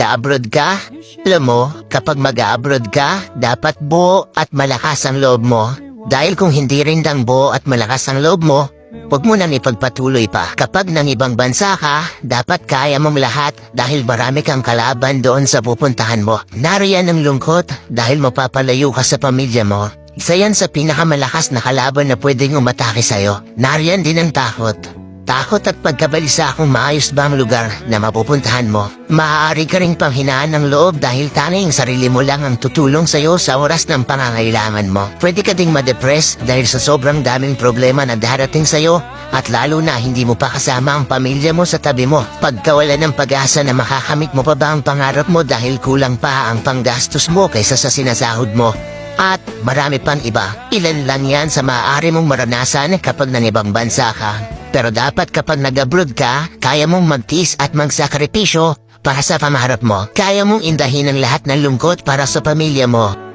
mag-abroad ka? Alam mo, kapag mag-abroad ka, dapat buo at malakas ang loob mo. Dahil kung hindi rin dang buo at malakas ang loob mo, huwag mo nang ipagpatuloy pa. Kapag nang ibang bansa ka, dapat kaya mong lahat dahil marami kang kalaban doon sa pupuntahan mo. Nariyan ang lungkot dahil mapapalayo ka sa pamilya mo. Isa yan sa pinakamalakas na kalaban na pwedeng umatake sa'yo. Nariyan din ang takot. Takot at pagkabalisa kung maayos ba ang lugar na mapupuntahan mo. Maaari ka ring panghinaan ng loob dahil tanging sarili mo lang ang tutulong sa'yo sa oras ng pangangailangan mo. Pwede ka ding ma-depress dahil sa sobrang daming problema na darating sa'yo at lalo na hindi mo pa kasama ang pamilya mo sa tabi mo. Pagkawala ng pag-asa na makakamit mo pa ba ang pangarap mo dahil kulang pa ang panggastos mo kaysa sa sinasahod mo. At marami pang iba. Ilan lang yan sa maaari mong maranasan kapag nang ibang bansa ka. Pero dapat kapag nag-abroad ka, kaya mong magtiis at magsakripisyo para sa pangarap mo. Kaya mong indahin ang lahat ng lungkot para sa pamilya mo.